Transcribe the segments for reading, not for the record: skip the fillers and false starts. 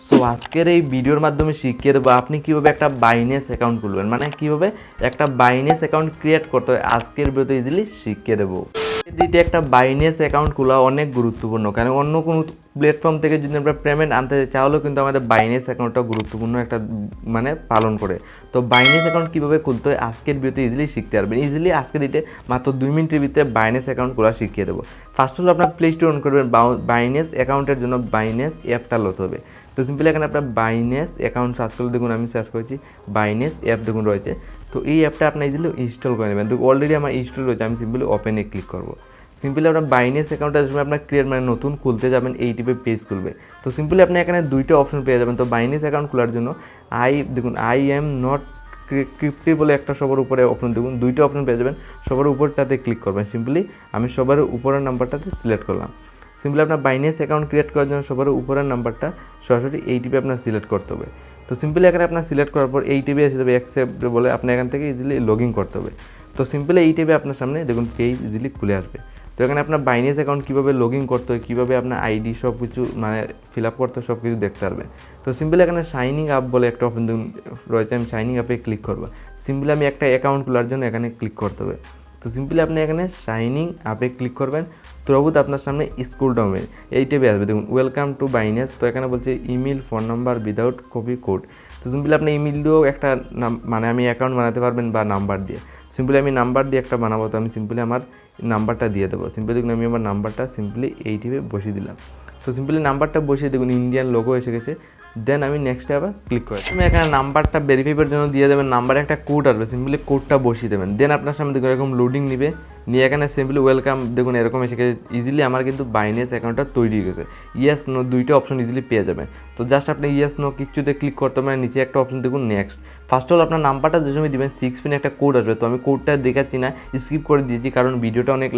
So আজকের এই ভিডিওর মাধ্যমে শিখিয়ে দেবো আপনি কীভাবে একটা বাইন্যান্স অ্যাকাউন্ট খুলবেন, মানে কীভাবে একটা বাইন্যান্স অ্যাকাউন্ট ক্রিয়েট করতে হয় আজকের ভিডিওতে ইজিলি শিখিয়ে দেবো। এদিকে একটা বাইন্যান্স অ্যাকাউন্ট খোলা অনেক গুরুত্বপূর্ণ, কারণ অন্য কোনো প্ল্যাটফর্ম থেকে যদি আমরা পেমেন্ট আনতে চাই তাহলেও কিন্তু আমাদের বাইন্যান্স অ্যাকাউন্টটা গুরুত্বপূর্ণ একটা মানে পালন করে। তো বাইন্যান্স অ্যাকাউন্ট কীভাবে খুলতে হয় আজকের ভিডিওতে ইজিলি শিখতে পারবেন। ইজিলি আজকের ডেটে মাত্র 2 মিনিটের ভিতরে বাইন্যান্স অ্যাকাউন্ট খোলা শিখিয়ে দেবো। ফার্স্ট হলো আপনার প্লে স্টোর অন করবেন, বাইন্যান্স অ্যাকাউন্টের জন্য বাইন্যান্স অ্যাপটা লোড হবে। তো সিম্পলি এখানে আপনার বাইন্যান্স অ্যাকাউন্ট সার্চ করলে দেখুন আমি সার্চ করেছি বাইন্যান্স অ্যাপ দেখুন রয়েছে। তো এই অ্যাপটা আপনি ইজিলি ইনস্টল করে নেবেন। দেখুন অলরেডি আমার ইনস্টল রয়েছে, আমি সিম্পলি ওপেনে ক্লিক করবো। সিম্পলি আপনার বাইন্যান্স অ্যাকাউন্টটা যখন আপনার ক্রিয়েট মানে নতুন খুলতে যাবেন এই টাইপের পেজ খুলবে। তো সিম্পলি আপনি এখানে দুইটা অপশন পেয়ে যাবেন। তো বাইন্যান্স অ্যাকাউন্ট খোলার জন্য দেখুন আই এম নট ক্রিপ্টি বলে একটা সবার উপরে অপশন দেখুন, দুইটা অপশন পেয়ে যাবেন। সবার উপরটাতে ক্লিক করবেন। সিম্পলি আমি সবার উপরের নাম্বারটাতে সিলেক্ট করলাম। সিম্পলি আপনার বাইন্যান্স অ্যাকাউন্ট ক্রিয়েট করার জন্য সবার উপরের নাম্বারটা সরাসরি এই টিপে আপনার সিলেক্ট করতে হবে। তো সিম্পলি এখানে আপনার সিলেক্ট করার পর এই টিপে এসে যাবে অ্যাকসেপ্ট বলে আপনি এখান থেকে ইজিলি লগ ইন করতে হবে। তো সিম্পলি এই টিপে আপনার সামনে দেখুন পেজ ইজিলি খুলে আসবে। তো এখানে আপনার বাইন্যান্স অ্যাকাউন্ট কীভাবে লগ ইন করতে হয়, কীভাবে আপনার আইডি সব কিছু মানে ফিল আপ করতে হয় সব কিছু দেখতে পারবেন। তো সিম্পলি এখানে সাইনিং আপ বলে একটা অপশন রয়েছে, আমি সাইনিং আপে ক্লিক করবো। সিম্পলি আমি একটা অ্যাকাউন্ট খোলার জন্য এখানে ক্লিক করতে হবে। তো সিম্পলি আপনি এখানে সাইনিং আপে ক্লিক করবেন। তবুত আপনার সামনে স্কুল ডাউনের এই টেপে আসবে দেখুন ওয়েলকাম টু বাইন্যান্স। তো এখানে বলছে email phone number without copy code. তো সিম্পলি আপনি ইমেল দিয়েও একটা মানে আমি অ্যাকাউন্ট বানাতে পারবেন বা নাম্বার দিয়ে। সিম্পলি আমি নাম্বার দিয়ে একটা বানাবো, তো আমি সিম্পলি আমার নাম্বারটা দিয়ে দেবো। সিম্পলি দেখুন আমি আমার নাম্বারটা সিম্পলি এই টিপে বসিয়ে দিলাম। তো সিম্পলি নাম্বারটা বসিয়ে দেখুন ইন্ডিয়ান লোগো এসে গেছে। দেন আমি নেক্সটে আবার ক্লিক করি। তুমি এখানে নাম্বারটা ভেরিফাইয়ের জন্য দিয়ে দেবেন, নাম্বারে একটা কোড আসবে, সিম্পলি কোডটা বসিয়ে দেবেন। দেন আপনার সামনে দেখুন এরকম লোডিং নিবে, নিয়ে এখানে সিম্পলি ওয়েলকাম দেখুন এরকম এসে গেছে। ইজিলি আমার কিন্তু বাইন্যান্স অ্যাকাউন্টটা তৈরি হয়ে গেছে। ইয়েস নো দুইটা অপশন ইজিলি পেয়ে যাবেন। তো জাস্ট আপনি ইয়েস নো কিছুতে ক্লিক করতে পারেন, নিচে একটা অপশন দেখুন নেক্সট। ফার্স্ট অল আপনার নাম্বারটা যে সময় দেবেন 6 পিনে একটা কোড আসবে। তো আমি কোডটা দেখাচ্ছি না, স্কিপ করে দিয়েছি কারণ ভিডিওটা অনেক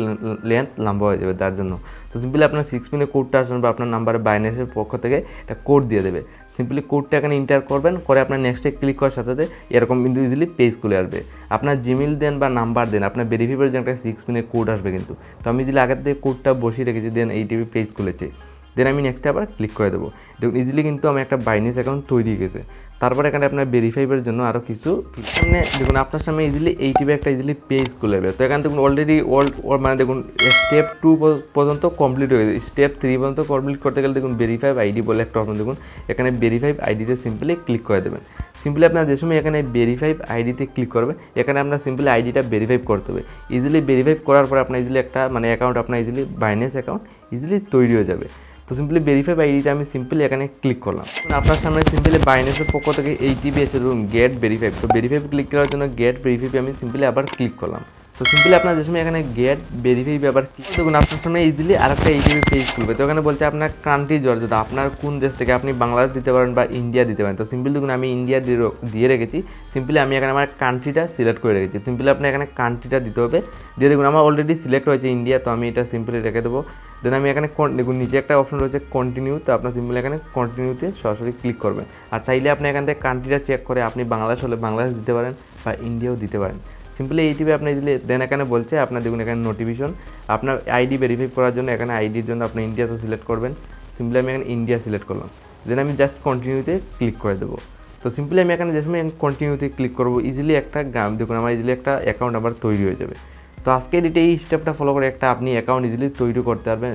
লেন্থ লম্বা হয়ে যাবে তার জন্য। তো সিম্পলি আপনার 6 পিনে কোডটা আসবে বা আপনার নাম্বারে বাইন্যান্সের পক্ষ থেকে একটা কোড দিয়ে দেবে। সিম্পলি কোডটা এখানে এন্টার করবেন, করে আপনার নেক্সটে ক্লিক করার সাথে সাথে এরকম কিন্তু ইজিলি পেজ খুলে আসবে। আপনার জিমেল দেন বা নাম্বার দেন, আপনার ভেরিফাইয়ের যে একটা 6 পিনে কোড আসবে কিন্তু। তো আমি ইজিলি আগের থেকে কোডটা বসিয়ে রেখেছি, দেন এই টিভি পেজ খুলেছে। দেন আমি নেক্সটে আবার ক্লিক করে দেবো। দেখুন ইজিলি কিন্তু আমি একটা বাইন্যান্স অ্যাকাউন্ট তৈরি হয়ে গেছে। তারপর এখানে আপনার ভেরিফাইয়ের জন্য আরও কিছু সামনে দেখুন আপনার সামনে ইজিলি এই টিভি একটা ইজিলি পেজ খুলে যাবে। তো এখানে দেখুন অলরেডি মানে দেখুন স্টেপ 2 পর্যন্ত কমপ্লিট হয়ে গেছে। স্টেপ 3 পর্যন্ত কমপ্লিট করতে গেলে দেখুন ভেরিফাই আইডি বলে একটা অপশন দেখুন, এখানে ভেরিফাই আইডিতে সিম্পলি ক্লিক করে দেবেন। সিম্পলি আপনার যে সময় এখানে ভেরিফাই আইডিতে ক্লিক করবে, এখানে আপনার সিম্পলি আইডিটা ভেরিফাই করতে হবে। ইজিলি ভেরিফাই করার পর আপনার ইজিলি একটা মানে অ্যাকাউন্ট আপনার ইজিলি বাইন্যান্স অ্যাকাউন্ট ইজিলি তৈরি হয়ে যাবে। তো সিম্পলি ভেরিফাই আইডিতে আমি সিম্পলি এখানে ক্লিক করলাম। আপনার সামনে সিম্পলি বাইন্যান্সের পক্ষ থেকে এই টিভি এসে ধরুন গেট ভেরিফাই। তো ভেরিফাই ক্লিক করার জন্য গেট ভেরিফাই আমি সিম্পলি আবার ক্লিক করলাম। তো সিম্পলি আপনার যে সময় এখানে গেট ভেরিফাই আবার দেখুন আপনার সামনে ইজিলি আর একটা এইটিভি পেজ খুলবে। তো এখানে বলছে আপনার কান্ট্রি জর্জা, আপনার কোন দেশ থেকে, আপনি বাংলাদেশ দিতে পারেন বা ইন্ডিয়া দিতে পারেন। তো সিম্পলি দেখুন আমি ইন্ডিয়া দিয়ে রেখেছি। সিম্পলি আমি এখানে আমার কান্ট্রিটা সিলেক্ট করে রেখেছি। সিম্পলি আপনি এখানে কান্ট্রিটা দিতে হবে। দিয়ে দেখুন আমার অলরেডি সিলেক্ট হয়েছে ইন্ডিয়া, তো আমি এটা সিম্পলি রেখে দেবো। দেন আমি এখানে দেখুন নিচে একটা অপশন রয়েছে কন্টিনিউ। তো আপনার সিম্পলি এখানে কন্টিনিউতে সরাসরি ক্লিক করবেন। আর চাইলে আপনি এখান থেকে কান্ট্রিটা চেক করে আপনি বাংলাদেশ হলে বাংলাদেশ দিতে পারেন বা ইন্ডিয়াও দিতে পারেন। সিম্পলি এই টিপে আপনি ইজিলি দেন এখানে বলছে আপনার দেখুন এখানে নোটিফিকেশন আপনার আইডি ভেরিফাই করার জন্য এখানে আইডির জন্য আপনি ইন্ডিয়া তো সিলেক্ট করবেন। সিম্পলি আমি এখানে ইন্ডিয়া সিলেক্ট করলাম। দেন আমি জাস্ট কন্টিনিউতে ক্লিক করে দেবো। তো সিম্পলি আমি এখানে যে সময় কন্টিনিউতে ক্লিক করবো ইজিলি একটা দেখুন আমার ইজিলি একটা অ্যাকাউন্ট আবার তৈরি হয়ে যাবে। তো আজকে এই স্টেপটা ফলো করে একটা আপনি অ্যাকাউন্ট ইজিলি তৈরি করতে পারবেন।